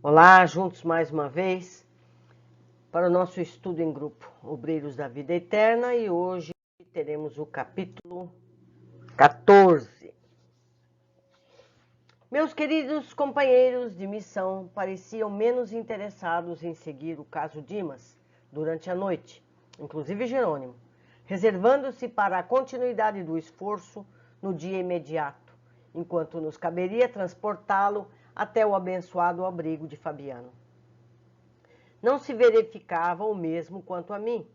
Olá, juntos mais uma vez para o nosso estudo em grupo, Obreiros da Vida Eterna, e hoje teremos o capítulo 14. Meus queridos companheiros de missão pareciam menos interessados em seguir o caso Dimas durante a noite, inclusive Jerônimo, reservando-se para a continuidade do esforço no dia imediato, enquanto nos caberia transportá-lo até o abençoado abrigo de Fabiano. Não se verificava o mesmo quanto a mim.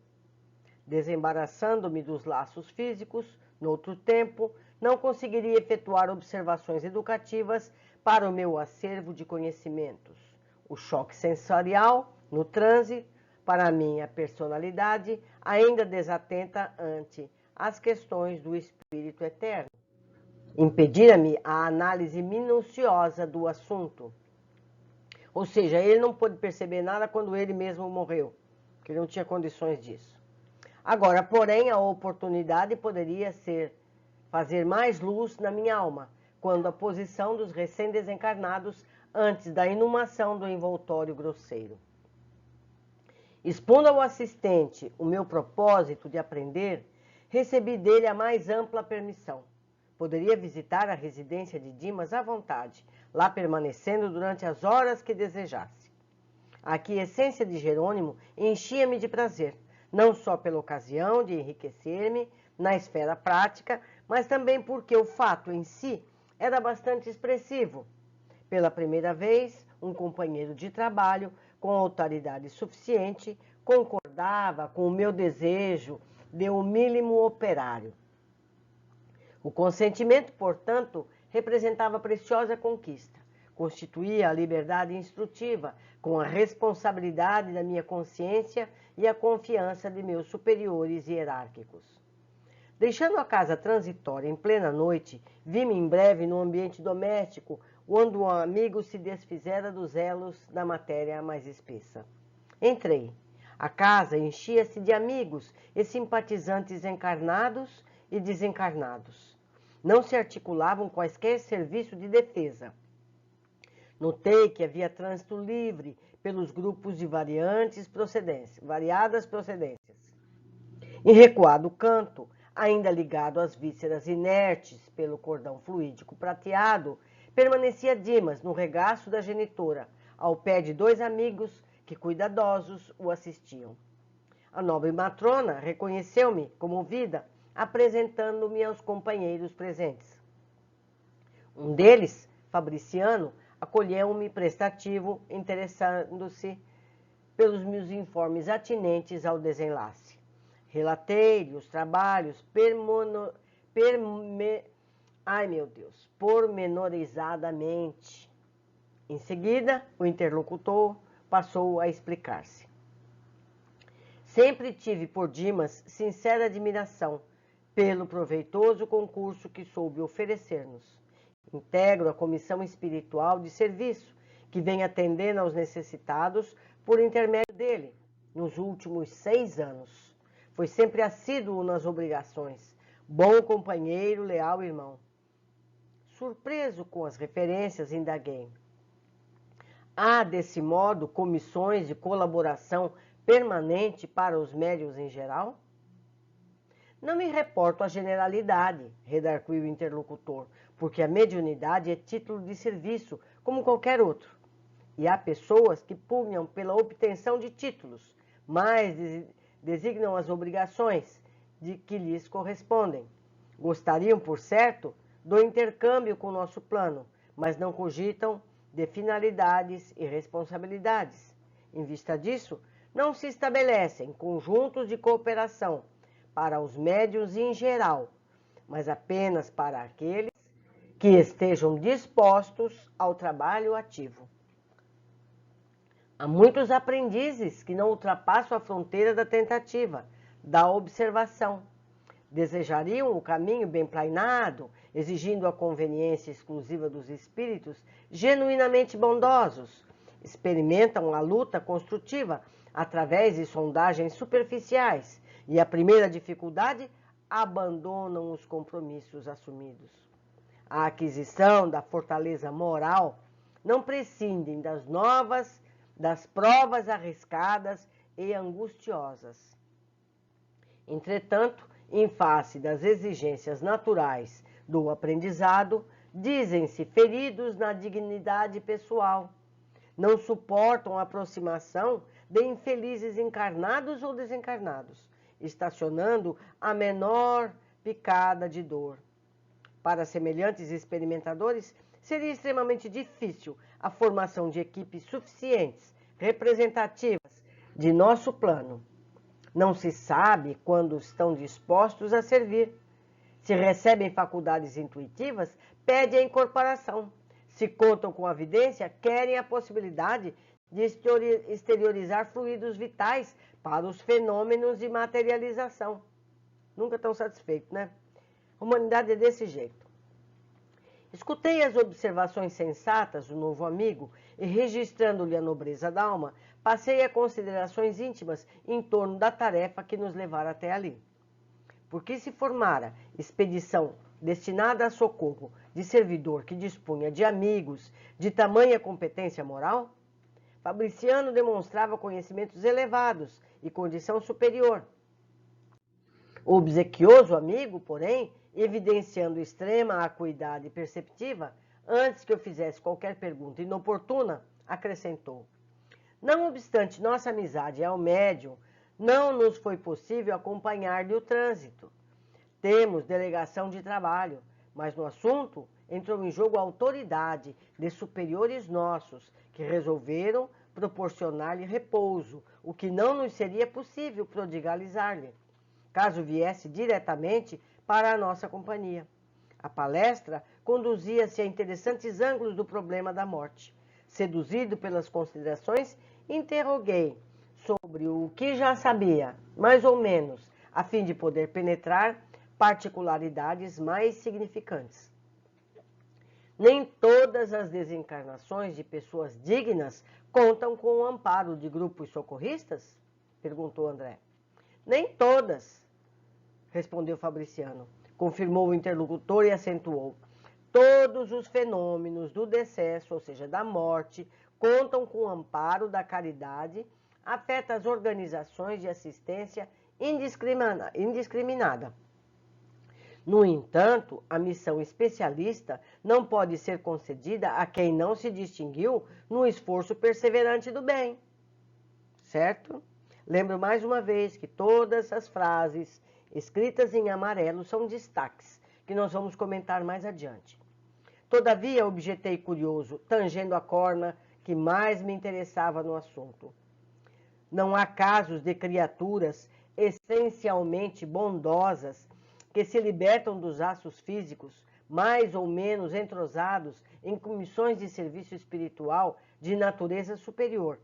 Desembaraçando-me dos laços físicos, noutro tempo, não conseguiria efetuar observações educativas para o meu acervo de conhecimentos. O choque sensorial, no transe, para a minha personalidade, ainda desatenta ante as questões do espírito eterno. Impedira-me a análise minuciosa do assunto. Ou seja, ele não pôde perceber nada quando ele mesmo morreu, porque ele não tinha condições disso. Agora, porém, a oportunidade poderia ser fazer mais luz na minha alma, quando a posição dos recém-desencarnados antes da inumação do envoltório grosseiro. Expondo ao assistente o meu propósito de aprender, recebi dele a mais ampla permissão. Poderia visitar a residência de Dimas à vontade, lá permanecendo durante as horas que desejasse. A aquiescência de Jerônimo enchia-me de prazer, não só pela ocasião de enriquecer-me na esfera prática, mas também porque o fato em si era bastante expressivo. Pela primeira vez, um companheiro de trabalho com autoridade suficiente concordava com o meu desejo de humílimo operário. O consentimento, portanto, representava preciosa conquista. Constituía a liberdade instrutiva, com a responsabilidade da minha consciência e a confiança de meus superiores hierárquicos. Deixando a casa transitória em plena noite, vi-me em breve no ambiente doméstico, onde o amigo se desfizera dos elos da matéria mais espessa. Entrei. A casa enchia-se de amigos e simpatizantes encarnados e desencarnados. Não se articulavam quaisquer serviços de defesa. Notei que havia trânsito livre pelos grupos de variadas procedências. Em recuado canto, ainda ligado às vísceras inertes pelo cordão fluídico prateado, permanecia Dimas no regaço da genitora, ao pé de dois amigos que cuidadosos o assistiam. A nobre matrona reconheceu-me comovida, apresentando-me aos companheiros presentes. Um deles, Fabriciano, acolheu-me prestativo, interessando-se pelos meus informes atinentes ao desenlace. Relatei-lhe os trabalhos pormenorizadamente. Em seguida, o interlocutor passou a explicar-se. Sempre tive por Dimas sincera admiração pelo proveitoso concurso que soube oferecer-nos. Integro a comissão espiritual de serviço, que vem atendendo aos necessitados por intermédio dele, nos últimos 6 anos. Foi sempre assíduo nas obrigações, bom companheiro, leal irmão. Surpreso com as referências, indaguei. Há, desse modo, comissões de colaboração permanente para os médiuns em geral? Não me reporto à generalidade, redarguiu o interlocutor, porque a mediunidade é título de serviço, como qualquer outro. E há pessoas que pugnam pela obtenção de títulos, mas designam as obrigações de que lhes correspondem. Gostariam, por certo, do intercâmbio com o nosso plano, mas não cogitam de finalidades e responsabilidades. Em vista disso, não se estabelecem conjuntos de cooperação para os médiuns em geral, mas apenas para aqueles que estejam dispostos ao trabalho ativo. Há muitos aprendizes que não ultrapassam a fronteira da tentativa, da observação. Desejariam o caminho bem planeado, exigindo a conveniência exclusiva dos espíritos genuinamente bondosos. Experimentam a luta construtiva através de sondagens superficiais e, a primeira dificuldade, abandonam os compromissos assumidos. A aquisição da fortaleza moral não prescindem das provas arriscadas e angustiosas. Entretanto, em face das exigências naturais do aprendizado, dizem-se feridos na dignidade pessoal. Não suportam a aproximação de infelizes encarnados ou desencarnados, estacionando a menor picada de dor. Para semelhantes experimentadores, seria extremamente difícil a formação de equipes suficientes, representativas de nosso plano. Não se sabe quando estão dispostos a servir. Se recebem faculdades intuitivas, pedem a incorporação. Se contam com a vidência, querem a possibilidade de exteriorizar fluidos vitais para os fenômenos de materialização. Nunca estão satisfeitos, né? A humanidade é desse jeito. Escutei as observações sensatas do novo amigo e, registrando-lhe a nobreza da alma, passei a considerações íntimas em torno da tarefa que nos levara até ali. Porque se formara expedição destinada a socorro de servidor que dispunha de amigos de tamanha competência moral? Fabriciano demonstrava conhecimentos elevados e condição superior. O obsequioso amigo, porém, evidenciando extrema acuidade perceptiva, antes que eu fizesse qualquer pergunta inoportuna, acrescentou: não obstante nossa amizade ao médium, não nos foi possível acompanhar-lhe o trânsito. Temos delegação de trabalho, mas no assunto entrou em jogo a autoridade de superiores nossos, que resolveram proporcionar-lhe repouso, o que não nos seria possível prodigalizar-lhe, caso viesse diretamente para a nossa companhia. A palestra conduzia-se a interessantes ângulos do problema da morte. Seduzido pelas considerações, interroguei sobre o que já sabia, mais ou menos, a fim de poder penetrar particularidades mais significantes. Nem todas as desencarnações de pessoas dignas contam com o amparo de grupos socorristas? Perguntou André. Nem todas, respondeu Fabriciano. Confirmou o interlocutor e acentuou: todos os fenômenos do decesso, ou seja, da morte, contam com o amparo da caridade, afeta as organizações de assistência indiscriminada. No entanto, a missão especialista não pode ser concedida a quem não se distinguiu no esforço perseverante do bem. Certo? Lembro mais uma vez que todas as frases escritas em amarelo são destaques, que nós vamos comentar mais adiante. Todavia, objetei curioso, tangendo a corna que mais me interessava no assunto. Não há casos de criaturas essencialmente bondosas que se libertam dos laços físicos, mais ou menos entrosados em comissões de serviço espiritual de natureza superior,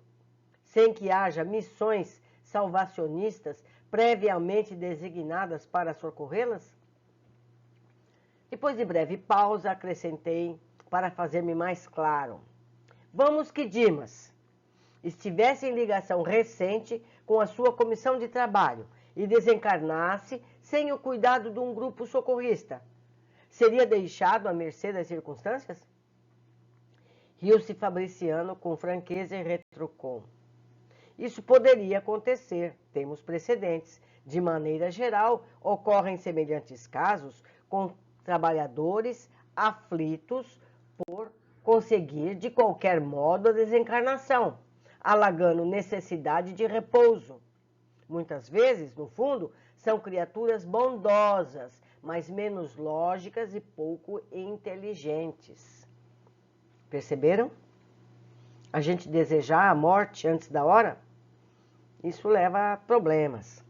sem que haja missões salvacionistas previamente designadas para socorrê-las? Depois de breve pausa, acrescentei para fazer-me mais claro. Vamos que Dimas estivesse em ligação recente com a sua comissão de trabalho e desencarnasse sem o cuidado de um grupo socorrista, seria deixado à mercê das circunstâncias? Riu-se Fabriciano com franqueza e retrucou: isso poderia acontecer, temos precedentes. De maneira geral, ocorrem semelhantes casos com trabalhadores aflitos por conseguir de qualquer modo a desencarnação, alegando necessidade de repouso. Muitas vezes, no fundo, são criaturas bondosas, mas menos lógicas e pouco inteligentes. Perceberam? A gente desejar a morte antes da hora? Isso leva a problemas.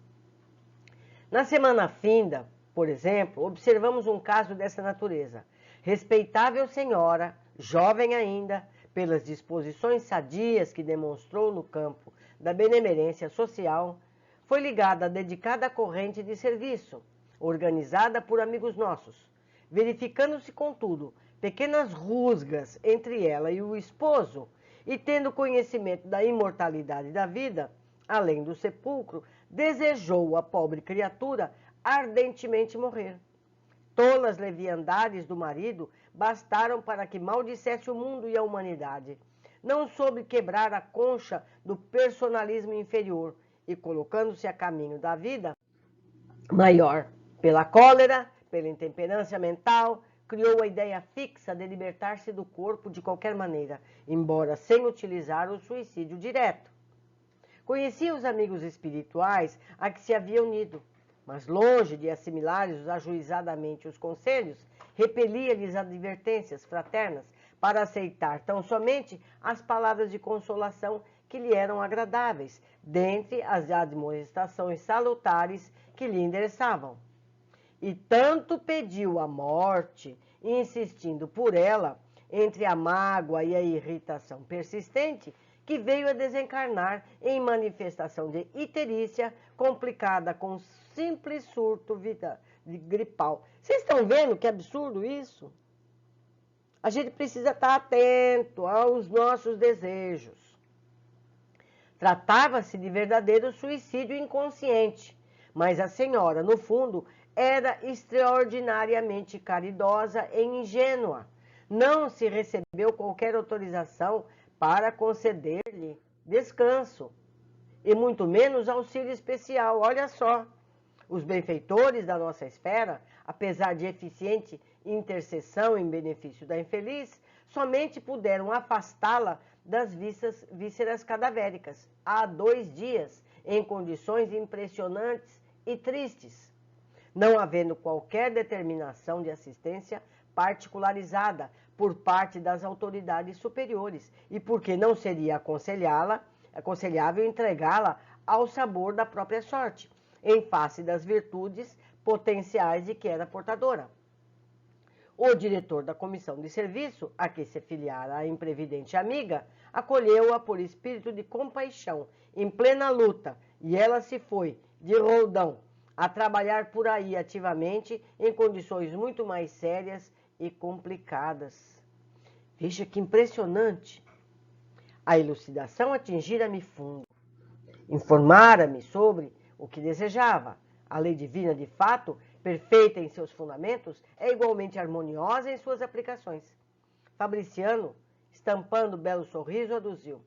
Na semana finda, por exemplo, observamos um caso dessa natureza. Respeitável senhora, jovem ainda, pelas disposições sadias que demonstrou no campo da benemerência social, foi ligada à dedicada corrente de serviço, organizada por amigos nossos. Verificando-se, contudo, pequenas rusgas entre ela e o esposo, e tendo conhecimento da imortalidade da vida, além do sepulcro, desejou a pobre criatura ardentemente morrer. tolas leviandades do marido bastaram para que maldissesse o mundo e a humanidade. Não soube quebrar a concha do personalismo inferior e, colocando-se a caminho da vida maior, pela cólera, pela intemperância mental, criou a ideia fixa de libertar-se do corpo de qualquer maneira, embora sem utilizar o suicídio direto. Conhecia os amigos espirituais a que se havia unido, mas longe de assimilar-lhes ajuizadamente os conselhos, repelia-lhes advertências fraternas para aceitar tão somente as palavras de consolação que lhe eram agradáveis, dentre as admoestações salutares que lhe endereçavam. E tanto pediu a morte, insistindo por ela, entre a mágoa e a irritação persistente, que veio a desencarnar em manifestação de icterícia complicada com simples surto de gripal. Vocês estão vendo que absurdo isso? A gente precisa estar atento aos nossos desejos. Tratava-se de verdadeiro suicídio inconsciente, mas a senhora, no fundo, era extraordinariamente caridosa e ingênua. Não se recebeu qualquer autorização para conceder-lhe descanso, e muito menos auxílio especial. Olha só, os benfeitores da nossa esfera, apesar de eficiente intercessão em benefício da infeliz, somente puderam afastá-la das vísceras cadavéricas há 2 dias, em condições impressionantes e tristes, não havendo qualquer determinação de assistência particularizada por parte das autoridades superiores, e porque não seria aconselhável entregá-la ao sabor da própria sorte, em face das virtudes potenciais de que era portadora. O diretor da comissão de serviço, a que se filiara a imprevidente amiga, acolheu-a por espírito de compaixão, em plena luta, e ela se foi, de roldão, a trabalhar por aí ativamente em condições muito mais sérias e complicadas. Veja que impressionante! A elucidação atingira-me fundo. Informara-me sobre o que desejava. A lei divina, de fato, perfeita em seus fundamentos, é igualmente harmoniosa em suas aplicações. Fabriciano, estampando belo sorriso, aduziu: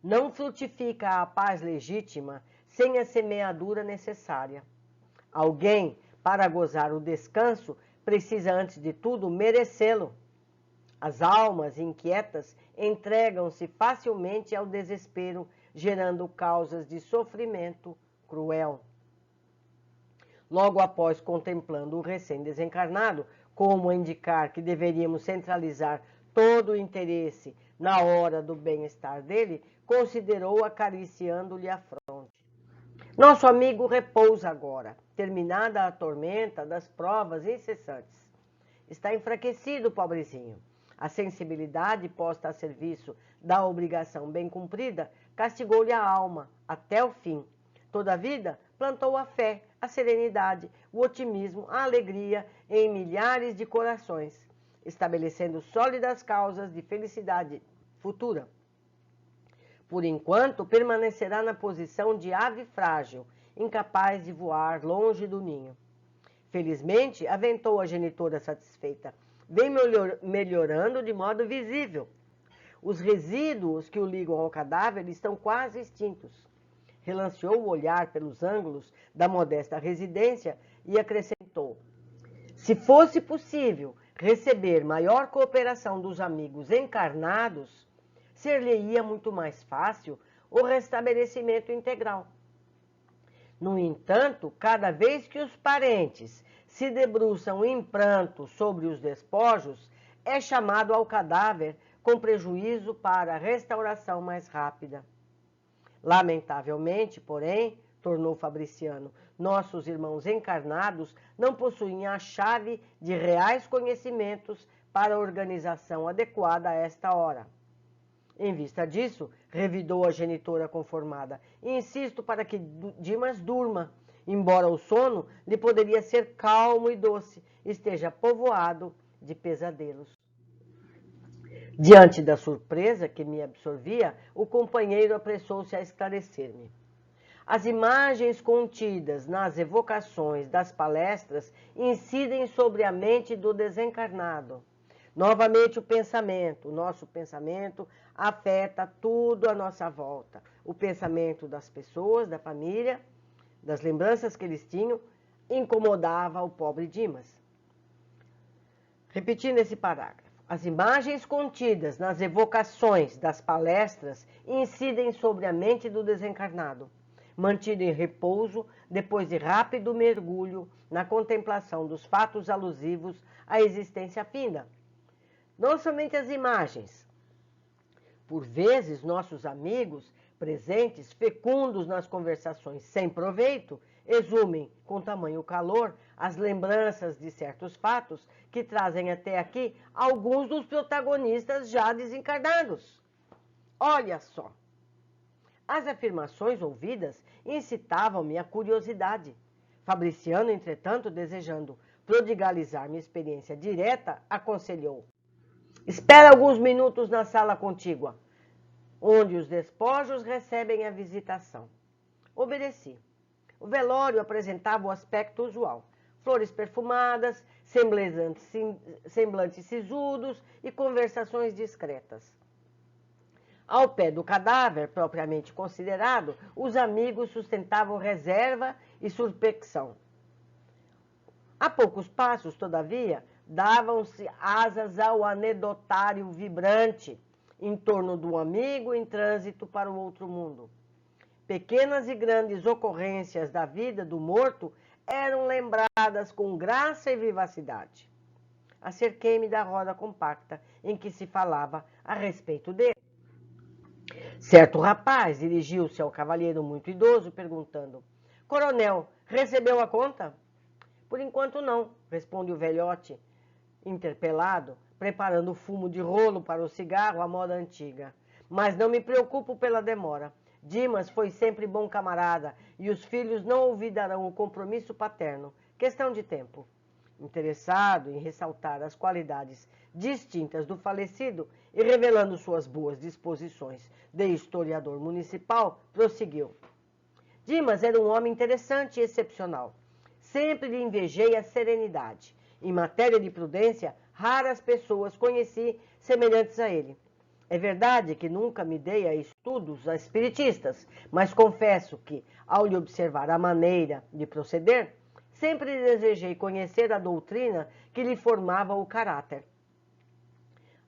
não frutifica a paz legítima sem a semeadura necessária. Alguém, para gozar o descanso, precisa, antes de tudo, merecê-lo. As almas inquietas entregam-se facilmente ao desespero, gerando causas de sofrimento cruel. Logo após, contemplando o recém-desencarnado, como a indicar que deveríamos centralizar todo o interesse na hora do bem-estar dele, considerou acariciando-lhe a fronte. Nosso amigo repousa agora, terminada a tormenta das provas incessantes. Está enfraquecido, pobrezinho. A sensibilidade posta a serviço da obrigação bem cumprida castigou-lhe a alma até o fim. Toda a vida plantou a fé, a serenidade, o otimismo, a alegria em milhares de corações, estabelecendo sólidas causas de felicidade futura. Por enquanto, permanecerá na posição de ave frágil, incapaz de voar longe do ninho. Felizmente, aventou a genitora satisfeita, vem melhorando de modo visível. Os resíduos que o ligam ao cadáver estão quase extintos. Relanceou o olhar pelos ângulos da modesta residência e acrescentou: se fosse possível receber maior cooperação dos amigos encarnados, ser-lhe-ia muito mais fácil o restabelecimento integral. No entanto, cada vez que os parentes se debruçam em pranto sobre os despojos, é chamado ao cadáver com prejuízo para a restauração mais rápida. Lamentavelmente, porém, tornou Fabriciano, nossos irmãos encarnados não possuem a chave de reais conhecimentos para a organização adequada a esta hora. Em vista disso, revidou a genitora conformada, insisto para que Dimas durma, embora o sono lhe poderia ser calmo e doce, esteja povoado de pesadelos. Diante da surpresa que me absorvia, o companheiro apressou-se a esclarecer-me. As imagens contidas nas evocações das palestras incidem sobre a mente do desencarnado. Novamente o nosso pensamento afeta tudo à nossa volta. O pensamento das pessoas, da família, das lembranças que eles tinham, incomodava o pobre Dimas. Repetindo esse parágrafo. As imagens contidas nas evocações das palestras incidem sobre a mente do desencarnado, mantido em repouso depois de rápido mergulho na contemplação dos fatos alusivos à existência finda. Não somente as imagens. Por vezes, nossos amigos, presentes, fecundos nas conversações sem proveito, exumem com tamanho calor as lembranças de certos fatos que trazem até aqui alguns dos protagonistas já desencarnados. Olha só! As afirmações ouvidas incitavam-me à curiosidade. Fabriciano, entretanto, desejando prodigalizar minha experiência direta, aconselhou: espera alguns minutos na sala contígua, onde os despojos recebem a visitação. Obedeci. O velório apresentava o aspecto usual. Flores perfumadas, semblantes sisudos e conversações discretas. Ao pé do cadáver, propriamente considerado, os amigos sustentavam reserva e suspeição. A poucos passos, todavia, davam-se asas ao anedotário vibrante em torno do amigo em trânsito para o outro mundo. Pequenas e grandes ocorrências da vida do morto eram lembradas com graça e vivacidade. Acerquei-me da roda compacta em que se falava a respeito dele. Certo rapaz dirigiu-se ao cavalheiro muito idoso, perguntando: coronel, recebeu a conta? Por enquanto não, responde o velhote, interpelado, preparando o fumo de rolo para o cigarro à moda antiga. Mas não me preocupo pela demora. Dimas foi sempre bom camarada e os filhos não olvidarão o compromisso paterno. Questão de tempo. Interessado em ressaltar as qualidades distintas do falecido e revelando suas boas disposições de historiador municipal, prosseguiu. Dimas era um homem interessante e excepcional. Sempre lhe invejei a serenidade. Em matéria de prudência, raras pessoas conheci semelhantes a ele. É verdade que nunca me dei a estudos espiritistas, mas confesso que, ao lhe observar a maneira de proceder, sempre desejei conhecer a doutrina que lhe formava o caráter.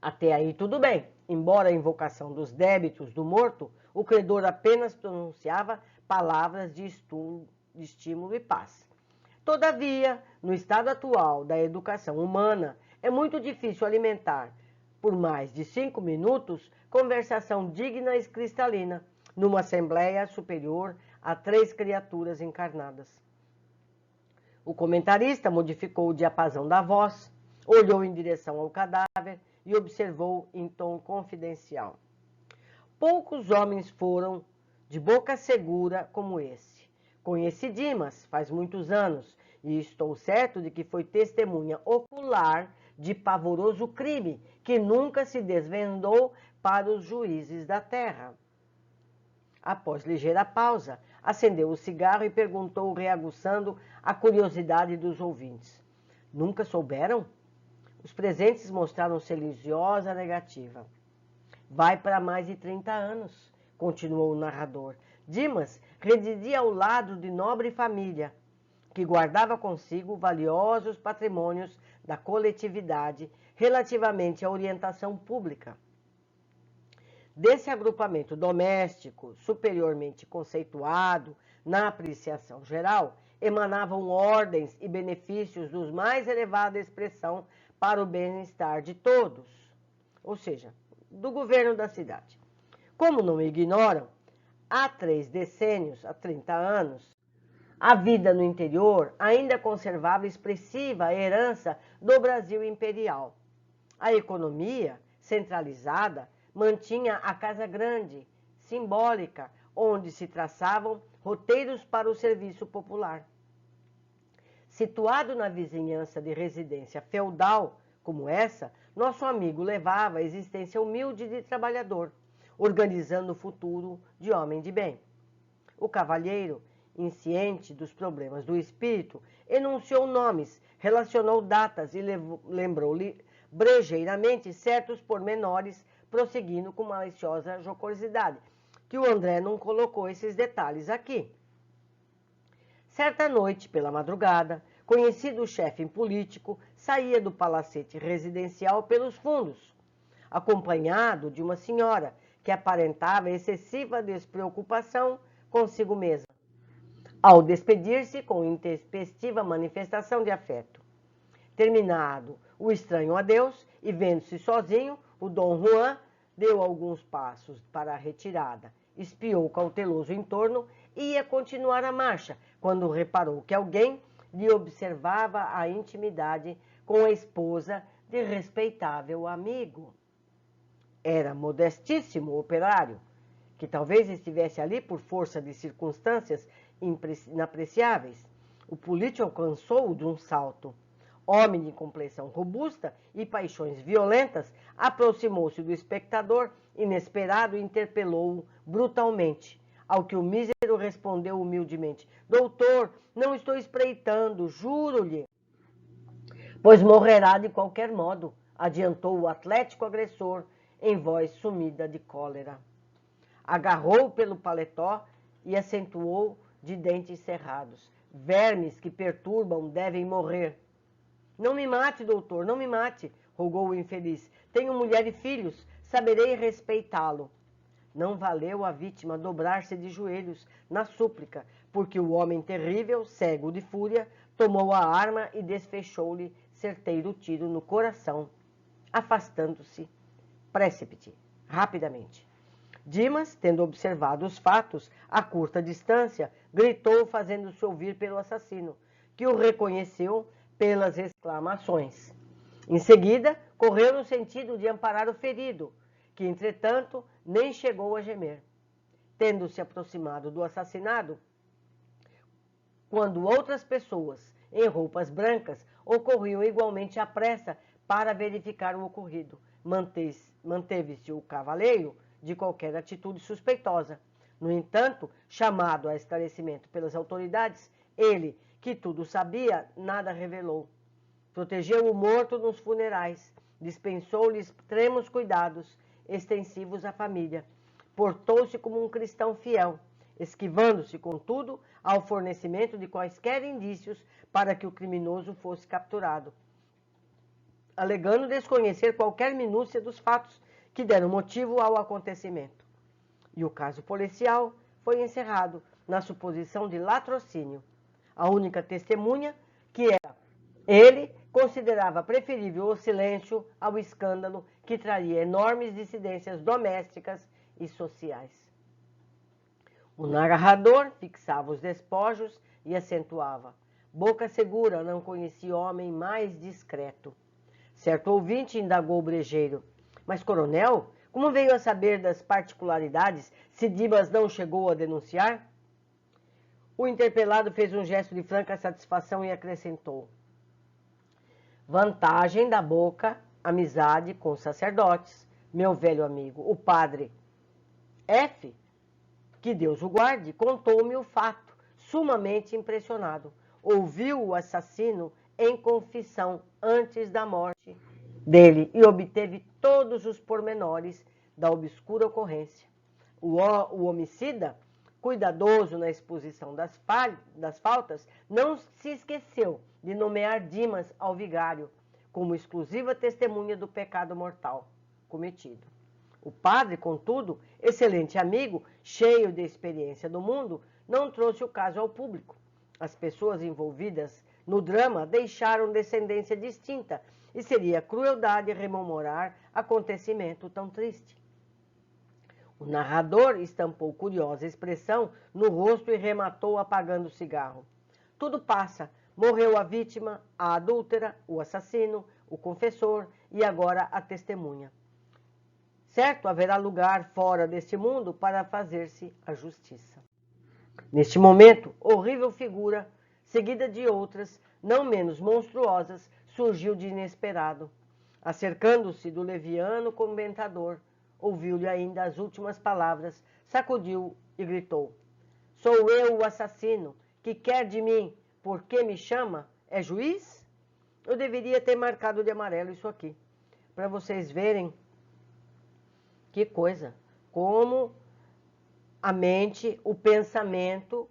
Até aí tudo bem, embora a invocação dos débitos do morto, o credor apenas pronunciava palavras de estímulo e paz. Todavia, no estado atual da educação humana, é muito difícil alimentar, por mais de 5 minutos, conversação digna e cristalina, numa assembleia superior a 3 criaturas encarnadas. O comentarista modificou o diapasão da voz, olhou em direção ao cadáver e observou em tom confidencial. Poucos homens foram de boca segura como esse. Conheci Dimas faz muitos anos e estou certo de que foi testemunha ocular de pavoroso crime que nunca se desvendou para os juízes da terra. Após ligeira pausa, acendeu o cigarro e perguntou, reaguçando a curiosidade dos ouvintes. Nunca souberam? Os presentes mostraram silenciosa negativa. Vai para mais de 30 anos, continuou o narrador. Dimas residia ao lado de nobre família, que guardava consigo valiosos patrimônios da coletividade relativamente à orientação pública. Desse agrupamento doméstico, superiormente conceituado na apreciação geral, emanavam ordens e benefícios dos mais elevada expressão para o bem-estar de todos, ou seja, do governo da cidade. Como não ignoram, há 3 decênios, há 30 anos, a vida no interior ainda conservava expressiva herança do Brasil imperial. A economia, centralizada, mantinha a casa grande, simbólica, onde se traçavam roteiros para o serviço popular. Situado na vizinhança de residência feudal como essa, nosso amigo levava a existência humilde de trabalhador, organizando o futuro de homem de bem. O cavalheiro, insciente dos problemas do espírito, enunciou nomes, relacionou datas e lembrou-lhe brejeiramente certos pormenores, prosseguindo com maliciosa jocosidade, que o André não colocou esses detalhes aqui. Certa noite, pela madrugada, conhecido chefe político saía do palacete residencial pelos fundos, acompanhado de uma senhora que aparentava excessiva despreocupação consigo mesma, ao despedir-se com intempestiva manifestação de afeto. Terminado o estranho adeus e vendo-se sozinho, o Dom Juan deu alguns passos para a retirada, espiou cauteloso em torno e ia continuar a marcha, quando reparou que alguém lhe observava a intimidade com a esposa de respeitável amigo. Era modestíssimo operário, que talvez estivesse ali por força de circunstâncias inapreciáveis. O político alcançou-o de um salto. Homem de complexão robusta e paixões violentas, aproximou-se do espectador inesperado e interpelou-o brutalmente, ao que o mísero respondeu humildemente: doutor, não estou espreitando, juro-lhe. Pois morrerá de qualquer modo, adiantou o atlético agressor, em voz sumida de cólera. Agarrou-o pelo paletó e acentuou de dentes cerrados: vermes que perturbam devem morrer. Não me mate, doutor, não me mate, rogou o infeliz. Tenho mulher e filhos, saberei respeitá-lo. Não valeu a vítima dobrar-se de joelhos na súplica, porque o homem terrível, cego de fúria, tomou a arma e desfechou-lhe certeiro tiro no coração, afastando-se précipite, rapidamente. Dimas, tendo observado os fatos a curta distância, gritou fazendo-se ouvir pelo assassino, que o reconheceu pelas exclamações. Em seguida, correu no sentido de amparar o ferido, que, entretanto, nem chegou a gemer. Tendo se aproximado do assassinado, quando outras pessoas, em roupas brancas, ocorriam igualmente à pressa para verificar o ocorrido, manteve-se o cavaleiro de qualquer atitude suspeitosa. No entanto, chamado a esclarecimento pelas autoridades, ele, que tudo sabia, nada revelou. Protegeu o morto nos funerais, dispensou-lhe extremos cuidados, extensivos à família. Portou-se como um cristão fiel, esquivando-se, contudo, ao fornecimento de quaisquer indícios para que o criminoso fosse capturado, alegando desconhecer qualquer minúcia dos fatos que deram motivo ao acontecimento. E o caso policial foi encerrado na suposição de latrocínio. A única testemunha, que era ele, considerava preferível o silêncio ao escândalo que traria enormes dissidências domésticas e sociais. O narrador fixava os despojos e acentuava: boca segura, não conheci homem mais discreto. Certo ouvinte indagou o brejeiro: mas, coronel, como veio a saber das particularidades se Dimas não chegou a denunciar? O interpelado fez um gesto de franca satisfação e acrescentou: vantagem da boca, amizade com os sacerdotes, meu velho amigo, o padre F., que Deus o guarde, contou-me o fato, sumamente impressionado. Ouviu o assassino em confissão antes da morte dele e obteve todos os pormenores da obscura ocorrência. O homicida, cuidadoso na exposição das faltas, não se esqueceu de nomear Dimas ao vigário como exclusiva testemunha do pecado mortal cometido. O padre, contudo, excelente amigo, cheio de experiência do mundo, não trouxe o caso ao público. As pessoas envolvidas no drama deixaram descendência distinta e seria crueldade rememorar acontecimento tão triste. O narrador estampou curiosa expressão no rosto e rematou apagando o cigarro. Tudo passa. Morreu a vítima, a adúltera, o assassino, o confessor e agora a testemunha. Certo, haverá lugar fora deste mundo para fazer-se a justiça. Neste momento, horrível figura, seguida de outras, não menos monstruosas, surgiu de inesperado. Acercando-se do leviano comentador, ouviu-lhe ainda as últimas palavras, sacudiu e gritou: Sou eu o assassino? Que quer de mim? Por que me chama? É juiz? Eu deveria ter marcado de amarelo isso aqui, para vocês verem que coisa, como a mente, o pensamento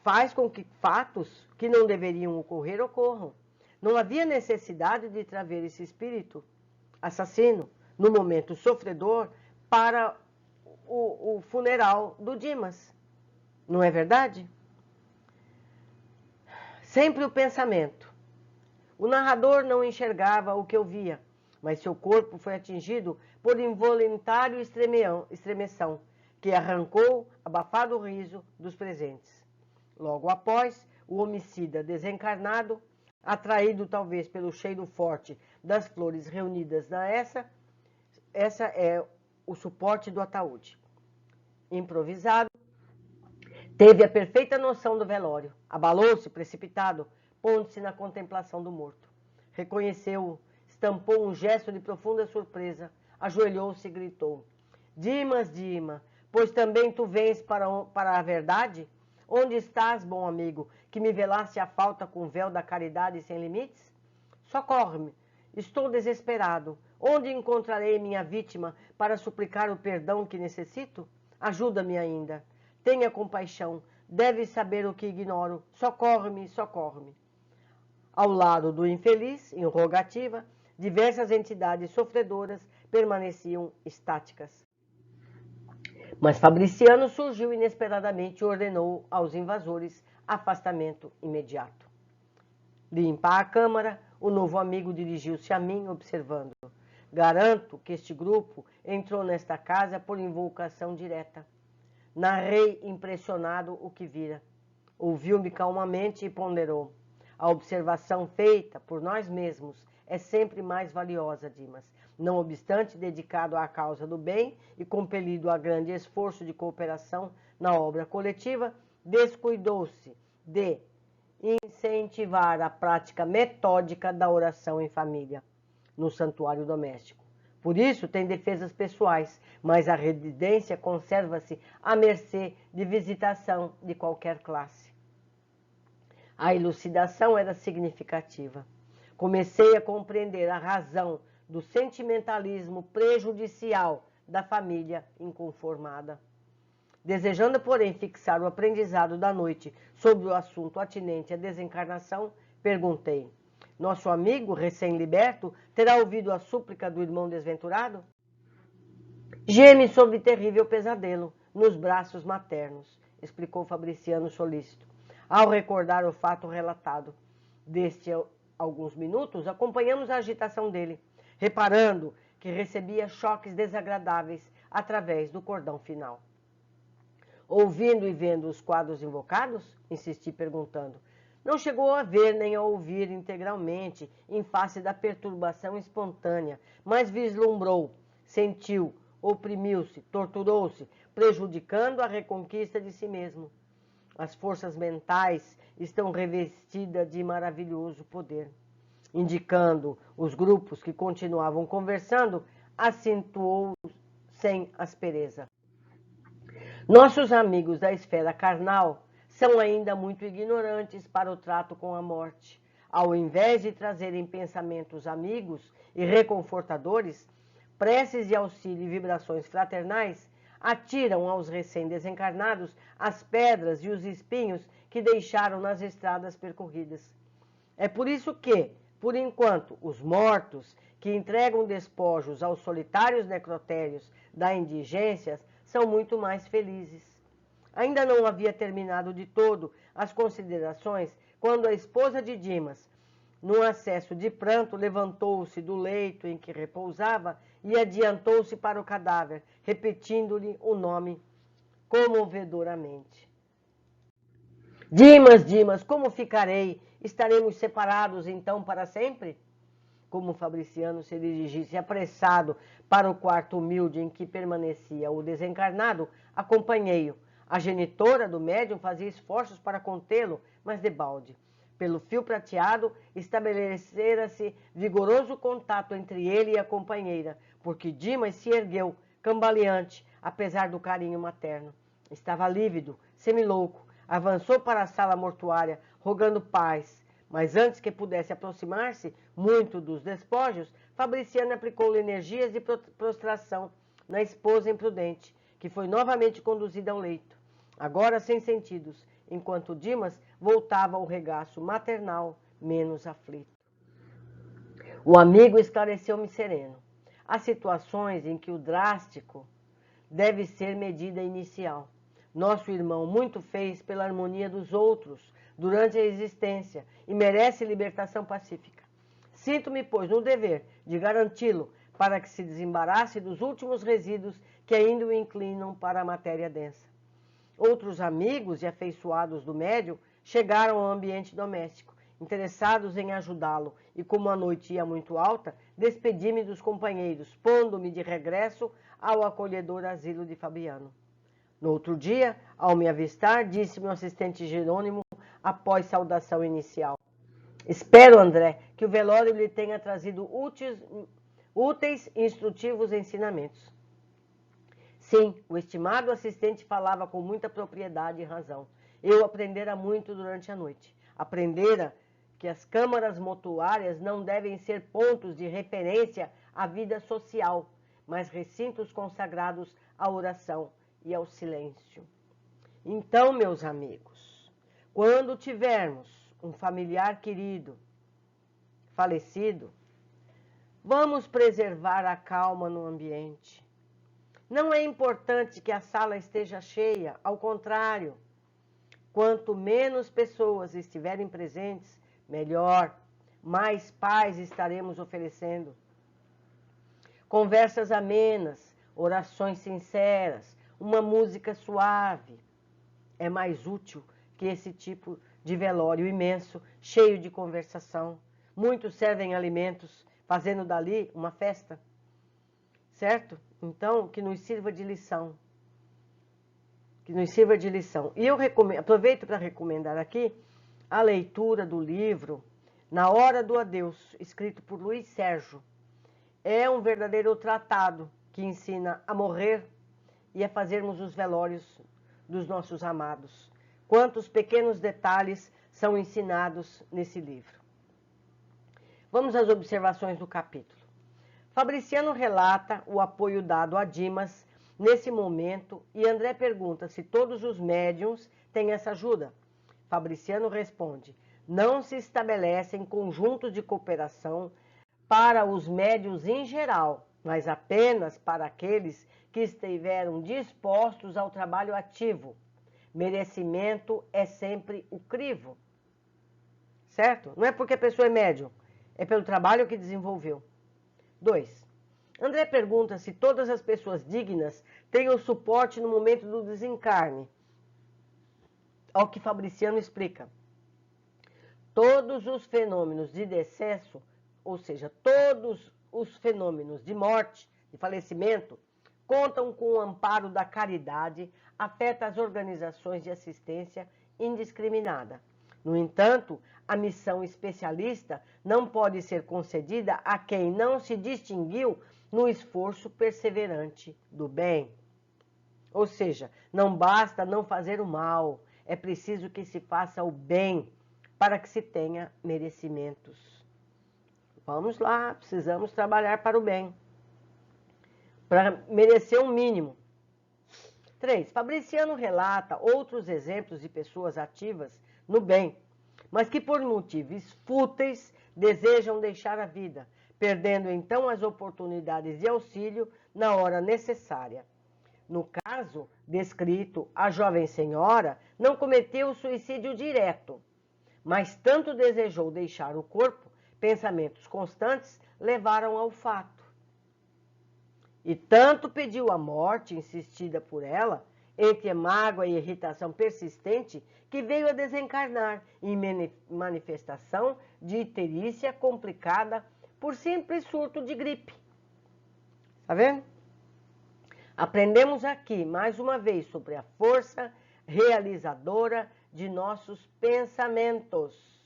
faz com que fatos que não deveriam ocorrer, ocorram. Não havia necessidade de trazer esse espírito assassino no momento sofredor para o funeral do Dimas. Não é verdade? Sempre o pensamento. O narrador não enxergava o que eu via, mas seu corpo foi atingido por involuntário estremeção, que arrancou abafado riso dos presentes. Logo após, o homicida desencarnado, atraído talvez pelo cheiro forte das flores reunidas essa é o suporte do ataúde. Improvisado, teve a perfeita noção do velório, abalou-se precipitado, pondo-se na contemplação do morto. Reconheceu-o, estampou um gesto de profunda surpresa, ajoelhou-se e gritou: Dimas, Dima, pois também tu vens para a verdade? Onde estás, bom amigo, que me velaste a falta com o véu da caridade sem limites? Socorre-me, estou desesperado. Onde encontrarei minha vítima para suplicar o perdão que necessito? Ajuda-me ainda. Tenha compaixão, deves saber o que ignoro. Socorre-me, socorre-me. Ao lado do infeliz, em rogativa, diversas entidades sofredoras permaneciam estáticas. Mas Fabriciano surgiu inesperadamente e ordenou aos invasores afastamento imediato. Limpa a câmara, o novo amigo dirigiu-se a mim, observando: Garanto que este grupo entrou nesta casa por invocação direta. Narrei impressionado o que vira. Ouviu-me calmamente e ponderou: A observação feita por nós mesmos é sempre mais valiosa, Dimas. Não obstante, dedicado à causa do bem e compelido a grande esforço de cooperação na obra coletiva, descuidou-se de incentivar a prática metódica da oração em família, no santuário doméstico. Por isso, tem defesas pessoais, mas a residência conserva-se à mercê de visitação de qualquer classe. A elucidação era significativa. Comecei a compreender a razão do sentimentalismo prejudicial da família inconformada. Desejando, porém, fixar o aprendizado da noite sobre o assunto atinente à desencarnação, perguntei: Nosso amigo recém-liberto terá ouvido a súplica do irmão desventurado? Geme sobre terrível pesadelo nos braços maternos, explicou Fabriciano solícito, ao recordar o fato relatado. Desde alguns minutos, acompanhamos a agitação dele, reparando que recebia choques desagradáveis através do cordão final. Ouvindo e vendo os quadros invocados? Insisti perguntando. Não chegou a ver nem a ouvir integralmente em face da perturbação espontânea, mas vislumbrou, sentiu, oprimiu-se, torturou-se, prejudicando a reconquista de si mesmo. As forças mentais estão revestidas de maravilhoso poder. Indicando os grupos que continuavam conversando, acentuou sem aspereza. Nossos amigos da esfera carnal são ainda muito ignorantes para o trato com a morte. Ao invés de trazerem pensamentos amigos e reconfortadores, preces de auxílio e vibrações fraternais, atiram aos recém-desencarnados as pedras e os espinhos que deixaram nas estradas percorridas. É por isso que, por enquanto, os mortos que entregam despojos aos solitários necrotérios da indigência são muito mais felizes. Ainda não havia terminado de todo as considerações quando a esposa de Dimas, num acesso de pranto, levantou-se do leito em que repousava e adiantou-se para o cadáver, repetindo-lhe o nome comovedoramente. Dimas, Dimas, como ficarei? Estaremos separados então para sempre? Como Fabriciano se dirigisse apressado para o quarto humilde em que permanecia o desencarnado, acompanhei-o. A genitora do médium fazia esforços para contê-lo, mas debalde. Pelo fio prateado, estabelecera-se vigoroso contato entre ele e a companheira, porque Dimas se ergueu, cambaleante, apesar do carinho materno. Estava lívido, semilouco, avançou para a sala mortuária, rogando paz. Mas antes que pudesse aproximar-se muito dos despojos, Fabriciano aplicou-lhe energias de prostração na esposa imprudente, que foi novamente conduzida ao leito, agora sem sentidos, enquanto Dimas voltava ao regaço maternal, menos aflito. O amigo esclareceu-me sereno. Há situações em que o drástico deve ser medida inicial. Nosso irmão muito fez pela harmonia dos outros durante a existência e merece libertação pacífica. Sinto-me, pois, no dever de garanti-lo para que se desembarace dos últimos resíduos que ainda o inclinam para a matéria densa. Outros amigos e afeiçoados do médium chegaram ao ambiente doméstico, interessados em ajudá-lo, e como a noite ia muito alta, despedi-me dos companheiros, pondo-me de regresso ao acolhedor asilo de Fabiano. No outro dia, ao me avistar, disse meu assistente Jerônimo, após saudação inicial: espero, André, que o velório lhe tenha trazido úteis e instrutivos ensinamentos. Sim, o estimado assistente falava com muita propriedade e razão. Eu aprendera muito durante a noite. Aprendera que as câmaras mortuárias não devem ser pontos de referência à vida social, mas recintos consagrados à oração e ao silêncio. Então, meus amigos, quando tivermos um familiar querido falecido, vamos preservar a calma no ambiente. Não é importante que a sala esteja cheia, ao contrário, quanto menos pessoas estiverem presentes, melhor, mais paz estaremos oferecendo. Conversas amenas, orações sinceras, uma música suave é mais útil que esse tipo de velório imenso, cheio de conversação. Muitos servem alimentos, fazendo dali uma festa, certo? Então, que nos sirva de lição. Que nos sirva de lição. E eu aproveito para recomendar aqui a leitura do livro Na Hora do Adeus, escrito por Luiz Sérgio. É um verdadeiro tratado que ensina a morrer e a fazermos os velórios dos nossos amados. Quantos pequenos detalhes são ensinados nesse livro. Vamos às observações do capítulo. Fabriciano relata o apoio dado a Dimas nesse momento e André pergunta se todos os médiuns têm essa ajuda. Fabriciano responde: não se estabelecem conjuntos de cooperação para os médiuns em geral, mas apenas para aqueles que estiveram dispostos ao trabalho ativo. Merecimento é sempre o crivo. Certo? Não é porque a pessoa é médium, é pelo trabalho que desenvolveu. 2. André pergunta se todas as pessoas dignas têm o suporte no momento do desencarne. Ao que Fabriciano explica. Todos os fenômenos de decesso, ou seja, todos os fenômenos de morte, de falecimento, contam com o amparo da caridade, afeta as organizações de assistência indiscriminada. No entanto, a missão especialista não pode ser concedida a quem não se distinguiu no esforço perseverante do bem. Ou seja, não basta não fazer o mal, é preciso que se faça o bem para que se tenha merecimentos. Vamos lá, precisamos trabalhar para o bem, para merecer um mínimo. 3. Fabriciano relata outros exemplos de pessoas ativas no bem, mas que por motivos fúteis desejam deixar a vida, perdendo então as oportunidades de auxílio na hora necessária. No caso descrito, a jovem senhora não cometeu suicídio direto, mas tanto desejou deixar o corpo, pensamentos constantes levaram ao fato. E tanto pediu a morte, insistida por ela, entre mágoa e irritação persistente, que veio a desencarnar em manifestação de icterícia complicada por simples surto de gripe. Tá vendo? Aprendemos aqui, mais uma vez, sobre a força realizadora de nossos pensamentos.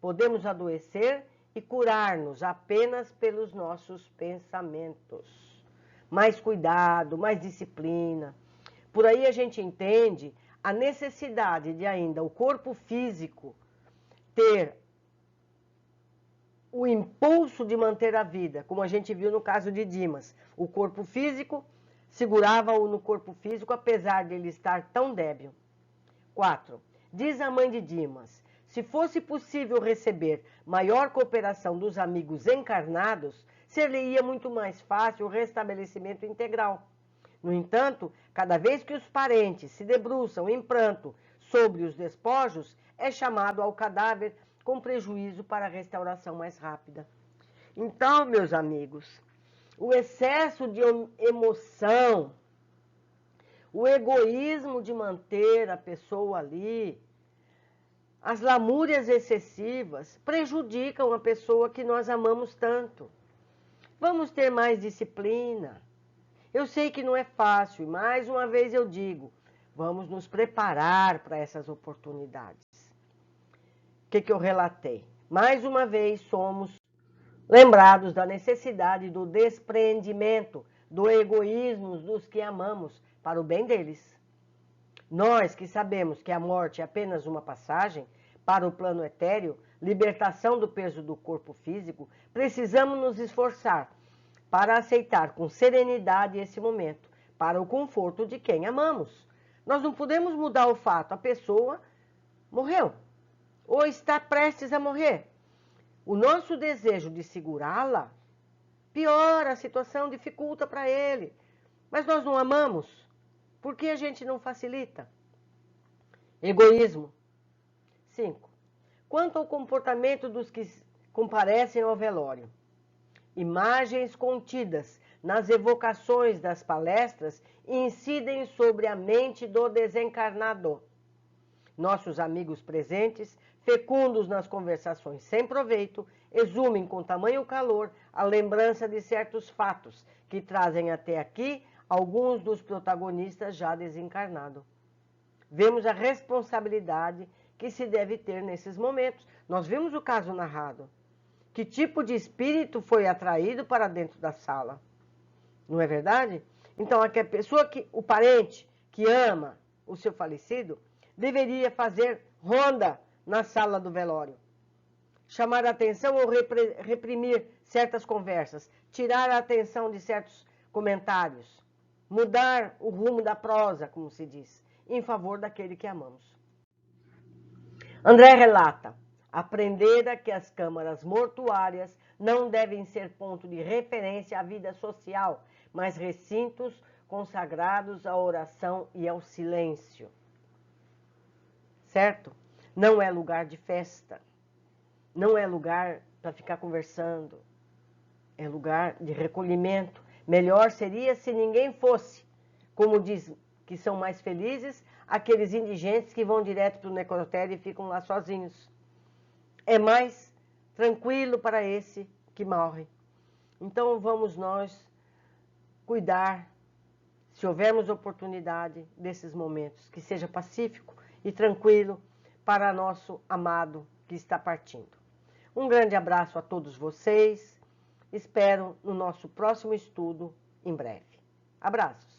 Podemos adoecer e curar-nos apenas pelos nossos pensamentos. Mais cuidado, mais disciplina. Por aí a gente entende a necessidade de ainda o corpo físico ter o impulso de manter a vida, como a gente viu no caso de Dimas. O corpo físico segurava-o no corpo físico, apesar de ele estar tão débil. 4. Diz a mãe de Dimas, se fosse possível receber maior cooperação dos amigos encarnados, seria muito mais fácil o restabelecimento integral. No entanto, cada vez que os parentes se debruçam em pranto sobre os despojos, é chamado ao cadáver com prejuízo para a restauração mais rápida. Então, meus amigos, o excesso de emoção, o egoísmo de manter a pessoa ali, as lamúrias excessivas prejudicam a pessoa que nós amamos tanto. Vamos ter mais disciplina. Eu sei que não é fácil, e mais uma vez eu digo, vamos nos preparar para essas oportunidades. O que eu relatei? Mais uma vez somos lembrados da necessidade do despreendimento, do egoísmo dos que amamos para o bem deles. Nós que sabemos que a morte é apenas uma passagem para o plano etéreo, libertação do peso do corpo físico, precisamos nos esforçar para aceitar com serenidade esse momento, para o conforto de quem amamos. Nós não podemos mudar o fato, a pessoa morreu ou está prestes a morrer. O nosso desejo de segurá-la piora a situação, dificulta para ele. Mas nós não amamos. Por que a gente não facilita? Egoísmo. 5. Quanto ao comportamento dos que comparecem ao velório, imagens contidas nas evocações das palestras incidem sobre a mente do desencarnado. Nossos amigos presentes, fecundos nas conversações sem proveito, exumem com tamanho calor a lembrança de certos fatos que trazem até aqui alguns dos protagonistas já desencarnados. Vemos a responsabilidade que se deve ter nesses momentos. Nós vimos o caso narrado. Que tipo de espírito foi atraído para dentro da sala? Não é verdade? Então, a pessoa o parente que ama o seu falecido, deveria fazer ronda na sala do velório. Chamar a atenção ou reprimir certas conversas. Tirar a atenção de certos comentários. Mudar o rumo da prosa, como se diz, em favor daquele que amamos. André relata, aprendera que as câmaras mortuárias não devem ser ponto de referência à vida social, mas recintos consagrados à oração e ao silêncio. Certo? Não é lugar de festa, não é lugar para ficar conversando, é lugar de recolhimento. Melhor seria se ninguém fosse, como diz que são mais felizes, aqueles indigentes que vão direto para o necrotério e ficam lá sozinhos. É mais tranquilo para esse que morre. Então vamos nós cuidar, se houvermos oportunidade desses momentos, que seja pacífico e tranquilo para nosso amado que está partindo. Um grande abraço a todos vocês. Espero no nosso próximo estudo em breve. Abraços.